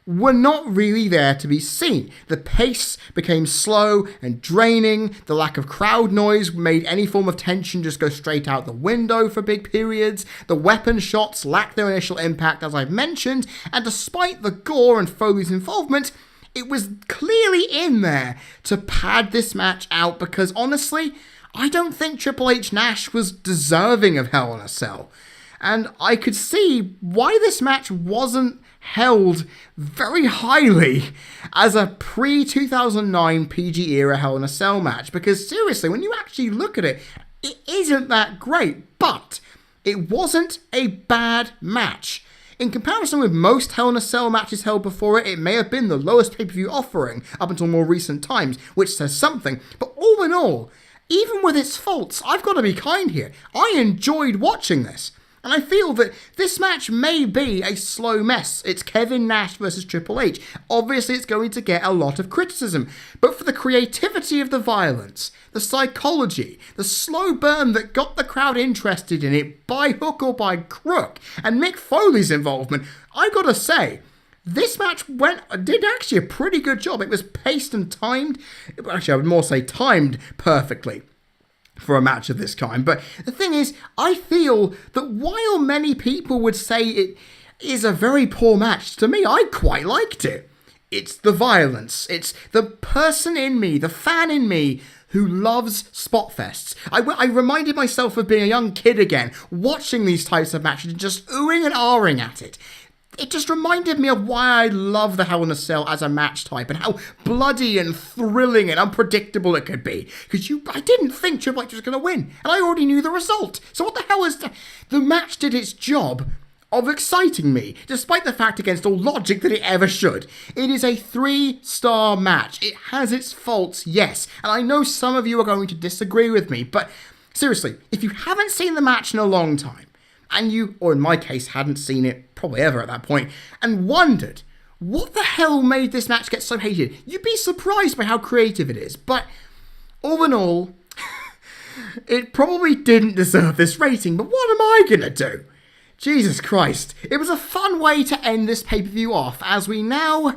were not really there to be seen. The pace became slow and draining, the lack of crowd noise made any form of tension just go straight out the window for big periods, the weapon shots lacked their initial impact as I've mentioned, and despite the gore and Foley's involvement, it was clearly in there to pad this match out because honestly, I don't think Triple H Nash was deserving of Hell in a Cell. And I could see why this match wasn't held very highly as a pre-2009 PG era Hell in a Cell match. Because seriously, when you actually look at it, it isn't that great. But it wasn't a bad match. In comparison with most Hell in a Cell matches held before it, it may have been the lowest pay-per-view offering up until more recent times, which says something. But all in all, even with its faults, I've got to be kind here. I enjoyed watching this. And I feel that this match may be a slow mess. It's Kevin Nash versus Triple H. Obviously, it's going to get a lot of criticism. But for the creativity of the violence, the psychology, the slow burn that got the crowd interested in it by hook or by crook, and Mick Foley's involvement, I gotta say, this match did actually a pretty good job. It was paced and timed. Actually, I would more say timed perfectly for a match of this kind. But the thing is, I feel that while many people would say it is a very poor match, to me, I quite liked it. It's the violence. It's the person in me, the fan in me, who loves spot fests. I reminded myself of being a young kid again, watching these types of matches and just oohing and ahhing at it. It just reminded me of why I love the Hell in a Cell as a match type and how bloody and thrilling and unpredictable it could be. Because I didn't think Triple H was going to win, and I already knew the result. So what the hell is the match did its job of exciting me, despite the fact against all logic that it ever should. It is a 3-star match. It has its faults, yes, and I know some of you are going to disagree with me, but seriously, if you haven't seen the match in a long time, and you, or in my case, hadn't seen it probably ever at that point, and wondered what the hell made this match get so hated, you'd be surprised by how creative it is. But all in all, it probably didn't deserve this rating, but what am I gonna do? Jesus Christ. It was a fun way to end this pay-per-view off as we now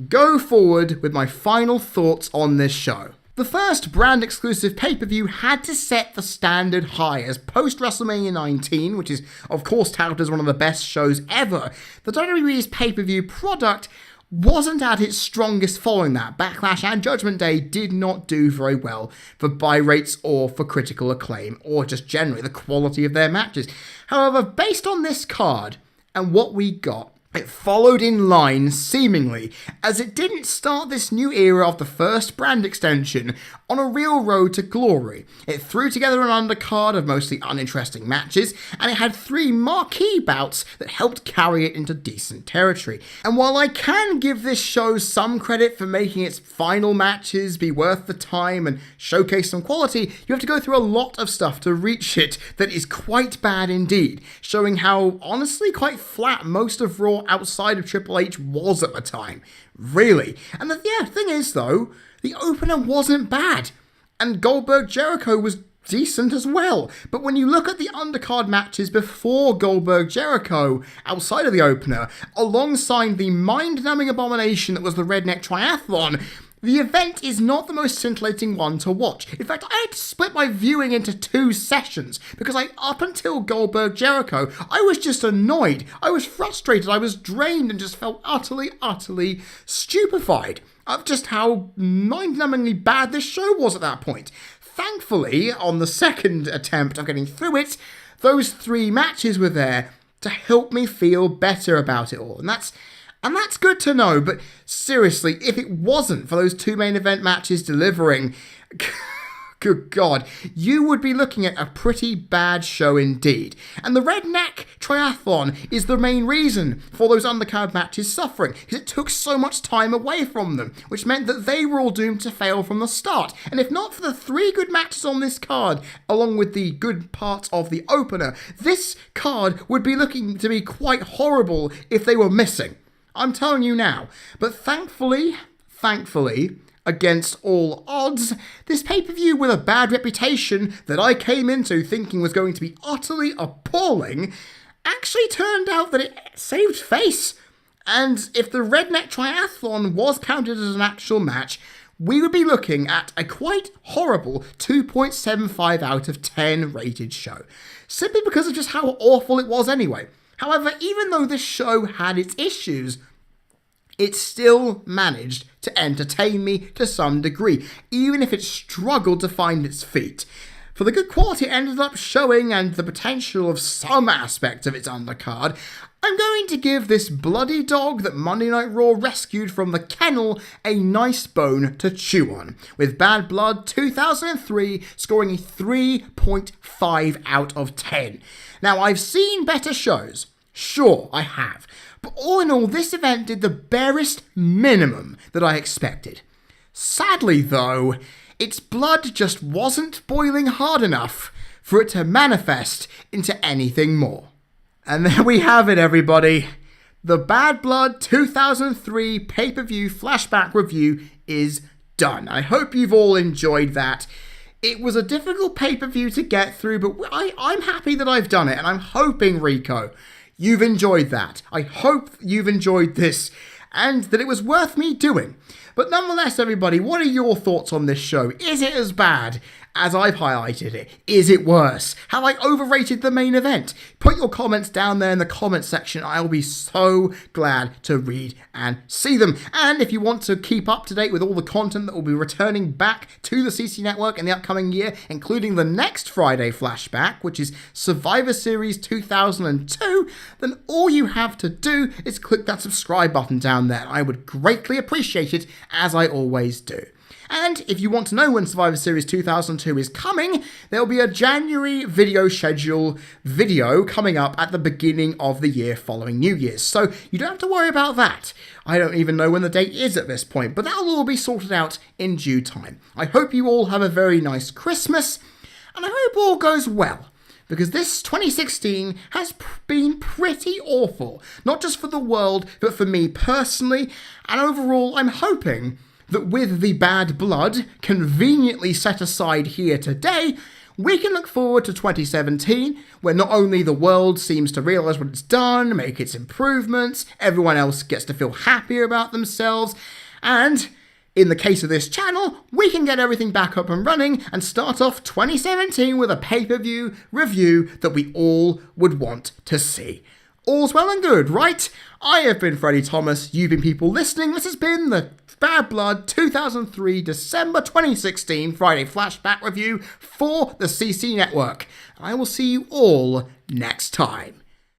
go forward with my final thoughts on this show. The first brand-exclusive pay-per-view had to set the standard high, as post-WrestleMania 19, which is of course touted as one of the best shows ever, the WWE's pay-per-view product wasn't at its strongest following that. Backlash and Judgment Day did not do very well for buy rates or for critical acclaim, or just generally the quality of their matches. However, based on this card and what we got, It followed in line, seemingly, as it didn't start this new era of the first brand extension on a real road to glory. It threw together an undercard of mostly uninteresting matches, and it had 3 marquee bouts that helped carry it into decent territory. And while I can give this show some credit for making its final matches be worth the time and showcase some quality, you have to go through a lot of stuff to reach it that is quite bad indeed, showing how honestly quite flat most of Raw outside of Triple H was at the time. Really. And the thing is though, the opener wasn't bad. And Goldberg Jericho was decent as well. But when you look at the undercard matches before Goldberg Jericho, outside of the opener, alongside the mind-numbing abomination that was the Redneck Triathlon, the event is not the most scintillating one to watch. In fact, I had to split my viewing into 2 sessions because up until Goldberg Jericho, I was just annoyed. I was frustrated. I was drained and just felt utterly stupefied of just how mind-numbingly bad this show was at that point. Thankfully, on the second attempt of getting through it, those 3 matches were there to help me feel better about it all. And that's good to know, but seriously, if it wasn't for those 2 main event matches delivering, good God, you would be looking at a pretty bad show indeed. And the Redneck Triathlon is the main reason for those undercard matches suffering, because it took so much time away from them, which meant that they were all doomed to fail from the start. And if not for the 3 good matches on this card, along with the good parts of the opener, this card would be looking to be quite horrible if they were missing. I'm telling you now. But thankfully, against all odds, this pay-per-view with a bad reputation that I came into thinking was going to be utterly appalling actually turned out that it saved face. And if the Redneck Triathlon was counted as an actual match, we would be looking at a quite horrible 2.75 out of 10 rated show. Simply because of just how awful it was anyway. However, even though this show had its issues, it still managed to entertain me to some degree, even if it struggled to find its feet. For the good quality it ended up showing and the potential of some aspect of its undercard, I'm going to give this bloody dog that Monday Night Raw rescued from the kennel a nice bone to chew on, with Bad Blood 2003 scoring a 3.5 out of 10. Now, I've seen better shows. Sure, I have. But all in all, this event did the barest minimum that I expected. Sadly, though, its blood just wasn't boiling hard enough for it to manifest into anything more. And there we have it, everybody. The Bad Blood 2003 pay-per-view flashback review is done. I hope you've all enjoyed that. It was a difficult pay-per-view to get through, but I'm happy that I've done it, and I'm hoping, Rico, you've enjoyed that. I hope you've enjoyed this, and that it was worth me doing. But nonetheless, everybody, what are your thoughts on this show? Is it as bad as I've highlighted it? Is it worse? Have I overrated the main event? Put your comments down there in the comments section. I'll be so glad to read and see them. And if you want to keep up to date with all the content that will be returning back to the CC Network in the upcoming year, including the next Friday flashback, which is Survivor Series 2002, then all you have to do is click that subscribe button down there. I would greatly appreciate it, as I always do. And if you want to know when Survivor Series 2002 is coming, there'll be a January video schedule video coming up at the beginning of the year following New Year's. So you don't have to worry about that. I don't even know when the date is at this point, but that'll all be sorted out in due time. I hope you all have a very nice Christmas, and I hope all goes well. Because this 2016 has been pretty awful. Not just for the world, but for me personally. And overall, I'm hoping that with the Bad Blood conveniently set aside here today, we can look forward to 2017, where not only the world seems to realise what it's done, make its improvements, everyone else gets to feel happier about themselves, and in the case of this channel, we can get everything back up and running and start off 2017 with a pay-per-view review that we all would want to see. All's well and good, right? I have been Freddie Thomas, you've been people listening. This has been the Bad Blood 2003 December 2016 Friday Flashback review for the CC Network. I will see you all next time.